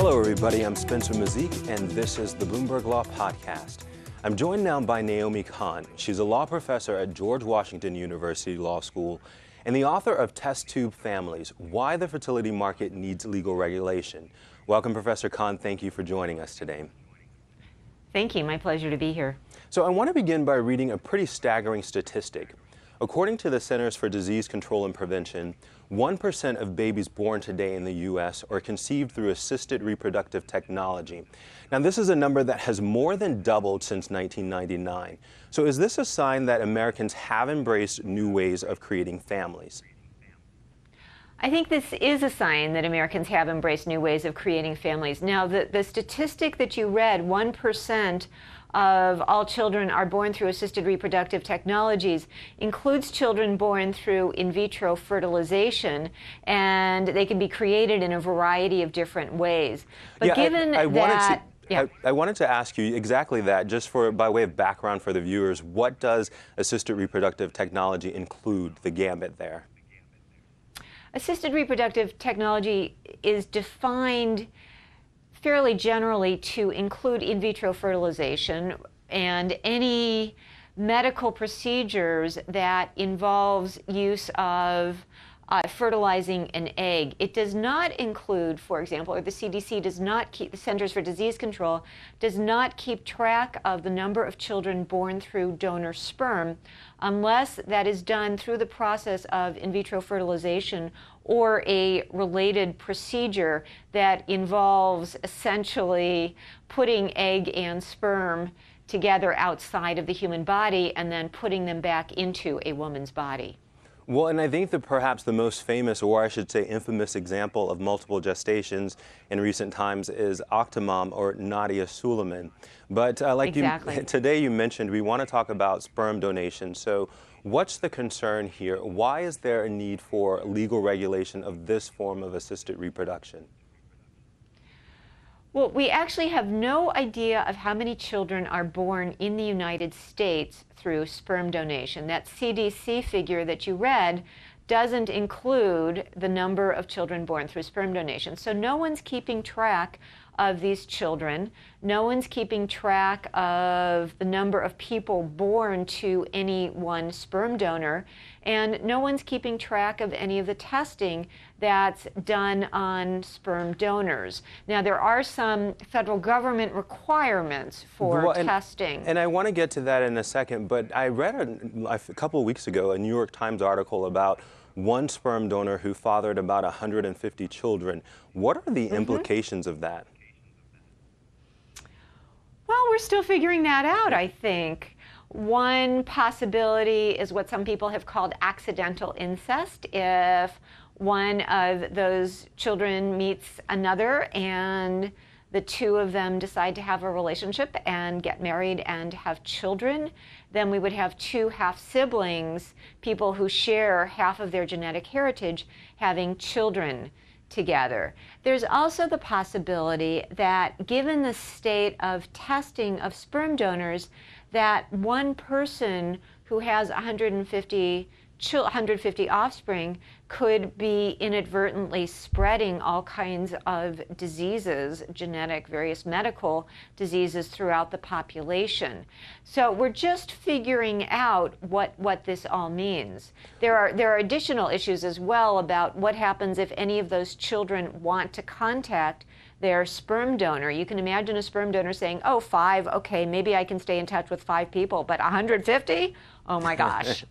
Hello, everybody. I'm Spencer Mazyck, and this is the Bloomberg Law Podcast. I'm joined now by Naomi Cahn. She's a law professor at George Washington University Law School and the author of Test Tube Families, Why the Fertility Market Needs Legal Regulation. Welcome, Professor Cahn. Thank you for joining us today. Thank you. My pleasure to be here. So I want to begin by reading a pretty staggering statistic. According to the Centers for Disease Control and Prevention, 1% of babies born today in the U.S. are conceived through assisted reproductive technology. Now, this is a number that has more than doubled since 1999. So is this a sign that Americans have embraced new ways of creating families? I think this is a sign that Americans have embraced new ways of creating families. Now, the statistic that you read, 1% of all children are born through assisted reproductive technologies, includes children born through in vitro fertilization, and they can be created in a variety of different ways. But I wanted to ask you exactly that, just by way of background for the viewers. What does assisted reproductive technology include, the gambit there? Assisted reproductive technology is defined fairly generally to include in vitro fertilization and any medical procedures that involves use of fertilizing an egg. It does not include, for example, or the CDC does not keep, the Centers for Disease Control does not keep track of the number of children born through donor sperm unless that is done through the process of in vitro fertilization or a related procedure that involves essentially putting egg and sperm together outside of the human body and then putting them back into a woman's body. Well, and I think that perhaps the most famous, or I should say infamous, example of multiple gestations in recent times is Octomom or Nadia Suleiman. But today you mentioned we want to talk about sperm donation. So what's the concern here? Why is there a need for legal regulation of this form of assisted reproduction? Well, we actually have no idea of how many children are born in the United States through sperm donation. That CDC figure that you read doesn't include the number of children born through sperm donation. So no one's keeping track of these children. No one's keeping track of the number of people born to any one sperm donor. And no one's keeping track of any of the testing that's done on sperm donors. Now, there are some federal government requirements for testing. And I want to get to that in a second, but I read a couple of weeks ago a New York Times article about one sperm donor who fathered about 150 children. What are the implications of that? Well, we're still figuring that out, I think. One possibility is what some people have called accidental incest. If one of those children meets another and the two of them decide to have a relationship and get married and have children, then we would have two half-siblings, people who share half of their genetic heritage, having children together. There's also the possibility that given the state of testing of sperm donors, that one person who has 150 offspring could be inadvertently spreading all kinds of diseases, genetic, various medical diseases throughout the population. So we're just figuring out what this all means. There are additional issues as well about what happens if any of those children want to contact their sperm donor. You can imagine a sperm donor saying, oh, 5, okay, maybe I can stay in touch with 5 people, but 150? Oh my gosh.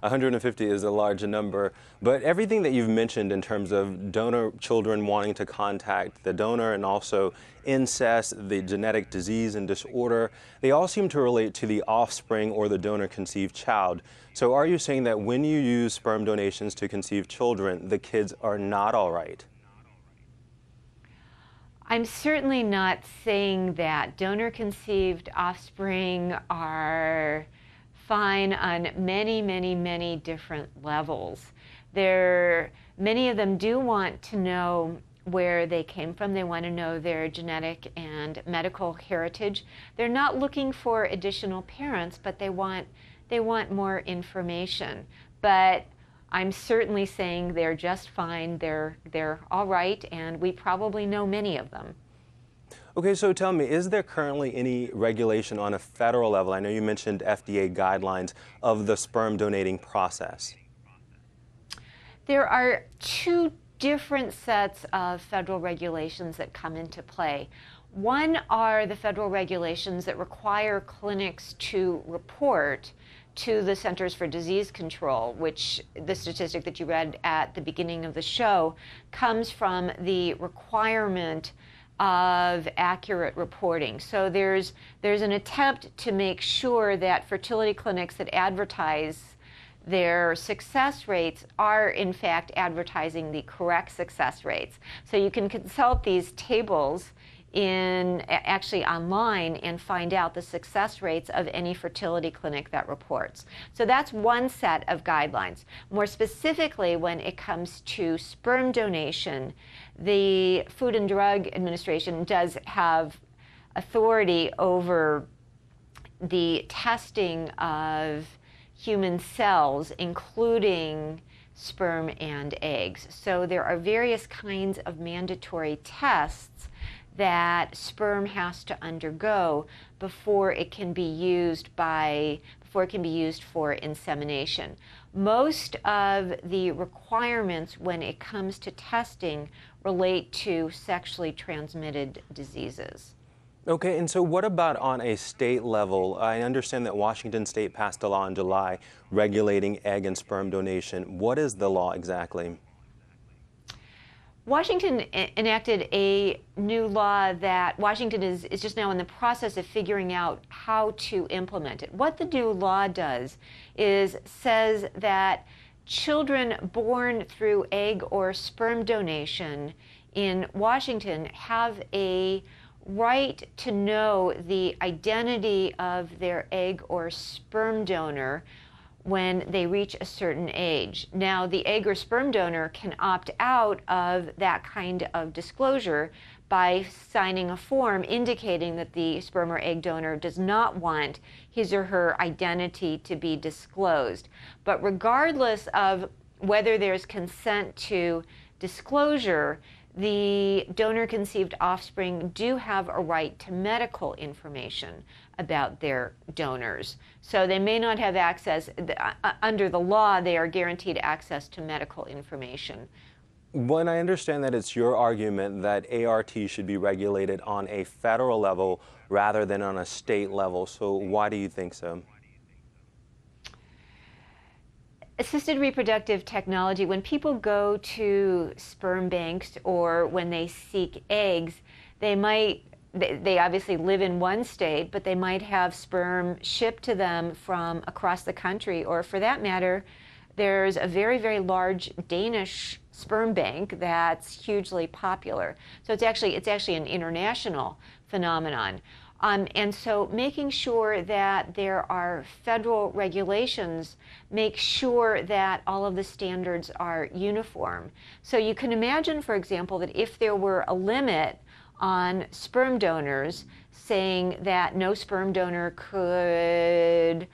150 is a large number, but everything that you've mentioned in terms of donor children wanting to contact the donor and also incest, the genetic disease and disorder, they all seem to relate to the offspring or the donor-conceived child. So are you saying that when you use sperm donations to conceive children, the kids are not all right? I'm certainly not saying that. Donor-conceived offspring are fine on many, many, many different levels. Many of them do want to know where they came from. They want to know their genetic and medical heritage. They're not looking for additional parents, but they want more information. But I'm certainly saying they're just fine, they're all right, and we probably know many of them. Okay, so tell me, is there currently any regulation on a federal level? I know you mentioned FDA guidelines of the sperm donating process. There are two different sets of federal regulations that come into play. One are the federal regulations that require clinics to report to the Centers for Disease Control, which the statistic that you read at the beginning of the show comes from the requirement of accurate reporting. So there's an attempt to make sure that fertility clinics that advertise their success rates are in fact advertising the correct success rates. So you can consult these tables actually online and find out the success rates of any fertility clinic that reports. So that's one set of guidelines. More specifically, when it comes to sperm donation, the Food and Drug Administration does have authority over the testing of human cells, including sperm and eggs. So there are various kinds of mandatory tests that sperm has to undergo before it can be used for insemination. Most of the requirements when it comes to testing relate to sexually transmitted diseases. Okay, and so what about on a state level? I understand that Washington State passed a law in July regulating egg and sperm donation. What is the law exactly? Washington enacted a new law that Washington is just now in the process of figuring out how to implement it. What the new law does is says that children born through egg or sperm donation in Washington have a right to know the identity of their egg or sperm donor when they reach a certain age. Now, the egg or sperm donor can opt out of that kind of disclosure by signing a form indicating that the sperm or egg donor does not want his or her identity to be disclosed. But regardless of whether there's consent to disclosure, the donor-conceived offspring do have a right to medical information about their donors. So they may not have access, under the law, they are guaranteed access to medical information. Well, I understand that it's your argument that ART should be regulated on a federal level rather than on a state level. So why do you think so? Assisted reproductive technology, when people go to sperm banks or when they seek eggs, they obviously live in one state, but they might have sperm shipped to them from across the country, or for that matter, there's a very, very large Danish sperm bank that's hugely popular. So it's actually an international phenomenon. And so making sure that there are federal regulations make sure that all of the standards are uniform. So you can imagine, for example, that if there were a limit on sperm donors, saying that no sperm donor could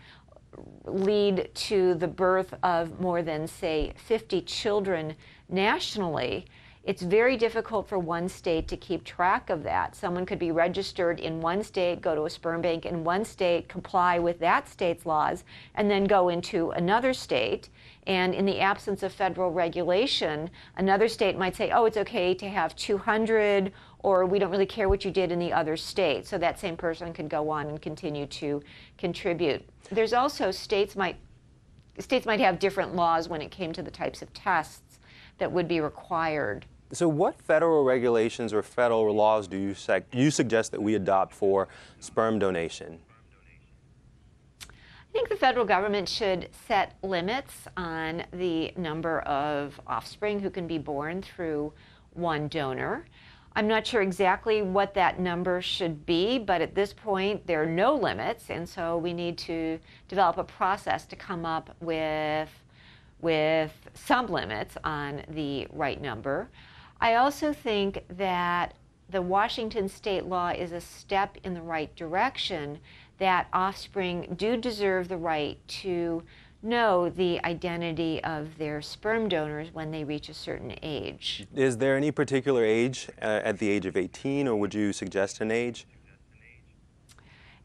lead to the birth of more than, say, 50 children nationally, it's very difficult for one state to keep track of that. Someone could be registered in one state, go to a sperm bank in one state, comply with that state's laws, and then go into another state. And in the absence of federal regulation, another state might say, oh, it's okay to have 200, or we don't really care what you did in the other state. So that same person could go on and continue to contribute. There's also states might have different laws when it came to the types of tests that would be required. So what federal regulations or federal laws do you suggest that we adopt for sperm donation? I think the federal government should set limits on the number of offspring who can be born through one donor. I'm not sure exactly what that number should be, but at this point there are no limits, and so we need to develop a process to come up with some limits on the right number. I also think that the Washington state law is a step in the right direction, that offspring do deserve the right to know the identity of their sperm donors when they reach a certain age. Is there any particular age at the age of 18, or would you suggest an age?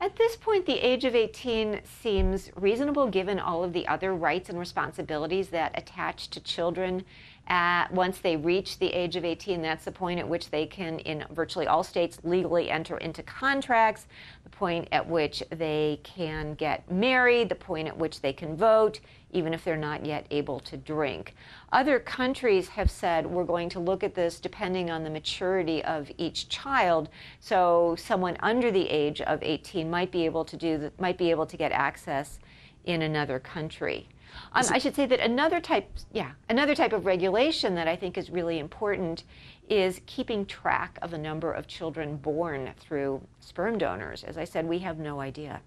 At this point, the age of 18 seems reasonable given all of the other rights and responsibilities that attach to children. Once they reach the age of 18, that's the point at which they can, in virtually all states, legally enter into contracts, the point at which they can get married, the point at which they can vote, even if they're not yet able to drink. Other countries have said we're going to look at this depending on the maturity of each child. So someone under the age of 18 might be able to get access in another country. I should say that another type of regulation that I think is really important is keeping track of the number of children born through sperm donors. As I said, we have no idea.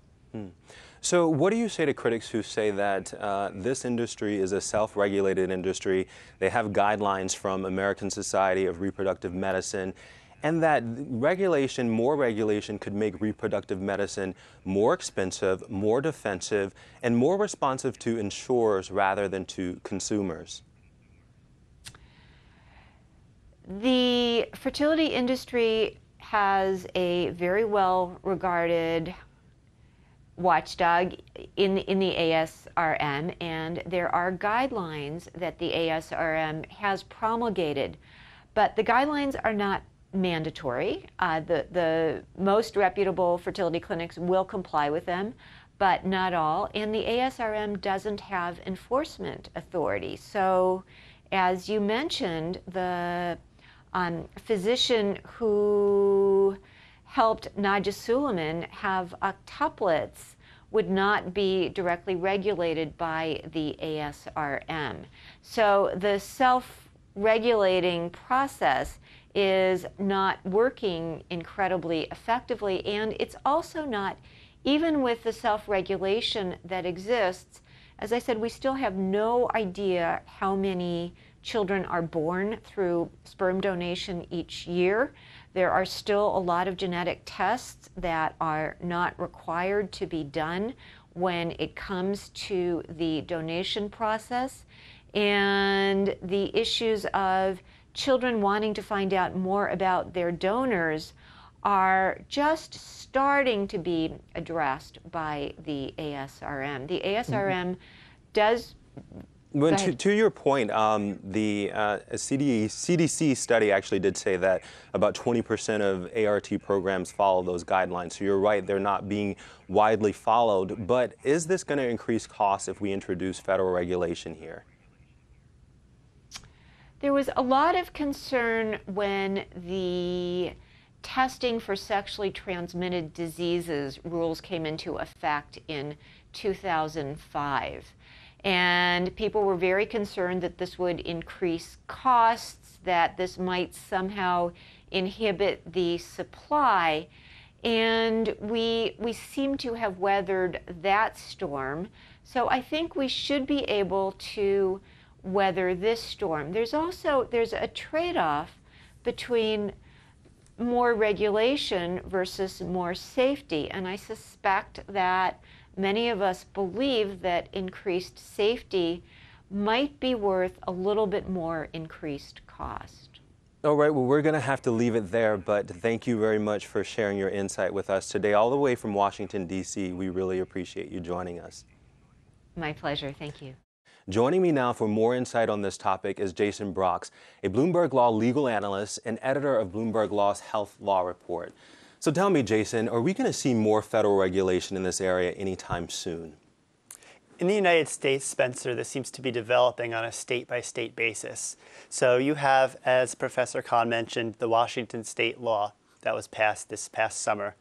So what do you say to critics who say that this industry is a self-regulated industry? They have guidelines from American Society of Reproductive Medicine, and that more regulation could make reproductive medicine more expensive, more defensive, and more responsive to insurers rather than to consumers? The fertility industry has a very well-regarded watchdog in the ASRM, and there are guidelines that the ASRM has promulgated, but the guidelines are not mandatory. The most reputable fertility clinics will comply with them, but not all, and the ASRM doesn't have enforcement authority. So, as you mentioned, the physician who helped Nadja Suleman have octuplets would not be directly regulated by the ASRM. So the self-regulating process is not working incredibly effectively, and it's also not, even with the self-regulation that exists, as I said, we still have no idea how many children are born through sperm donation each year. There are still a lot of genetic tests that are not required to be done when it comes to the donation process. And the issues of children wanting to find out more about their donors are just starting to be addressed by the ASRM. The ASRM does... Well, to your point, the CDC study actually did say that about 20% of ART programs follow those guidelines. So you're right, they're not being widely followed. But is this going to increase costs if we introduce federal regulation here? There was a lot of concern when the testing for sexually transmitted diseases rules came into effect in 2005. And people were very concerned that this would increase costs, that this might somehow inhibit the supply. And we seem to have weathered that storm. So I think we should be able to weather this storm. There's a trade-off between more regulation versus more safety. And I suspect that many of us believe that increased safety might be worth a little bit more increased cost. All right, well, we're going to have to leave it there, but thank you very much for sharing your insight with us today, all the way from Washington, D.C. We really appreciate you joining us. My pleasure. Thank you. Joining me now for more insight on this topic is Jason Brox, a Bloomberg Law legal analyst and editor of Bloomberg Law's Health Law Report. So tell me, Jason, are we going to see more federal regulation in this area anytime soon? In the United States, Spencer, this seems to be developing on a state-by-state basis. So you have, as Professor Cahn mentioned, the Washington state law that was passed this past summer.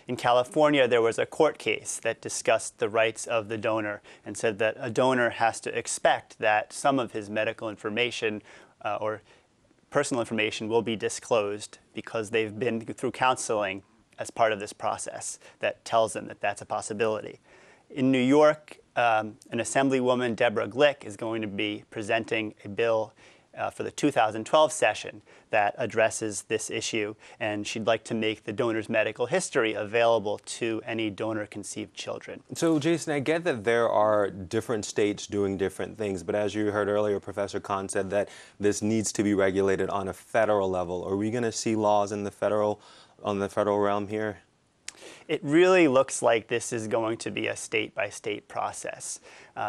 In California, there was a court case that discussed the rights of the donor and said that a donor has to expect that some of his medical information or personal information will be disclosed because they've been through counseling as part of this process that tells them that that's a possibility. In New York, an Assemblywoman, Deborah Glick, is going to be presenting a bill for the 2012 session that addresses this issue, and she'd like to make the donor's medical history available to any donor-conceived children. So, Jason, I get that there are different states doing different things, but as you heard earlier, Professor Cahn said that this needs to be regulated on a federal level. Are we going to see laws on the federal realm here? It really looks like this is going to be a state-by-state process.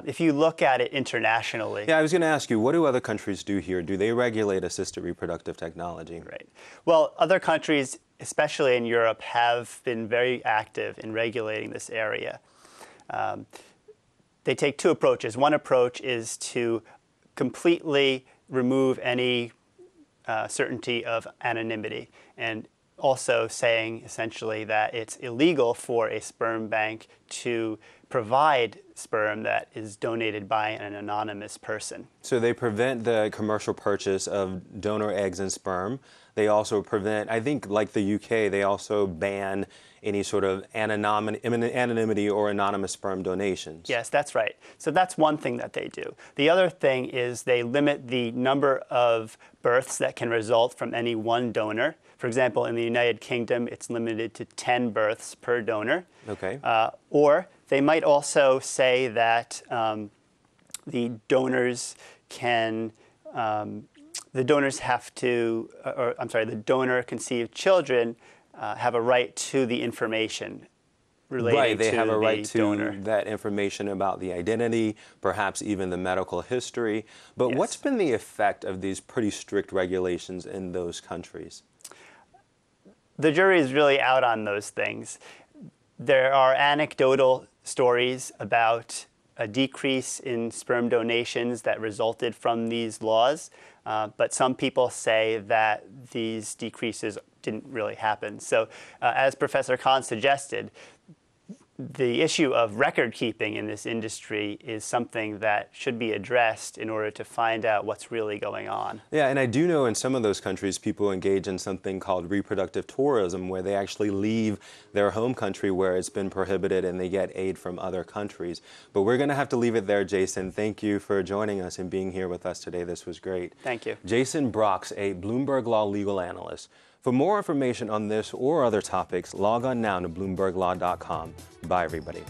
If you look at it internationally... Yeah, I was going to ask you, what do other countries do here? Do they regulate assisted reproductive technology? Right. Well, other countries, especially in Europe, have been very active in regulating this area. They take two approaches. One approach is to completely remove any certainty of anonymity, and also saying essentially that it's illegal for a sperm bank to provide sperm that is donated by an anonymous person. So they prevent the commercial purchase of donor eggs and sperm. They also prevent, I think like the UK, they also ban any sort of anonymity or anonymous sperm donations. Yes, that's right. So that's one thing that they do. The other thing is they limit the number of births that can result from any one donor. For example, in the United Kingdom, it's limited to 10 births per donor. Okay. Or they might also say that the donors have to, the donor-conceived children have a right to the information relating right, they to have a right the to donor. that information about the identity, perhaps even the medical history. But Yes. What's been the effect of these pretty strict regulations in those countries? The jury is really out on those things. There are anecdotal stories about a decrease in sperm donations that resulted from these laws, but some people say that these decreases didn't really happen. So as Professor Cahn suggested, the issue of record keeping in this industry is something that should be addressed in order to find out what's really going on. Yeah, and I do know in some of those countries people engage in something called reproductive tourism, where they actually leave their home country where it's been prohibited and they get aid from other countries. But we're going to have to leave it there, Jason. Thank you for joining us and being here with us today. This was great. Thank you. Jason Brox, a Bloomberg Law legal analyst. For more information on this or other topics, log on now to BloombergLaw.com. Bye, everybody.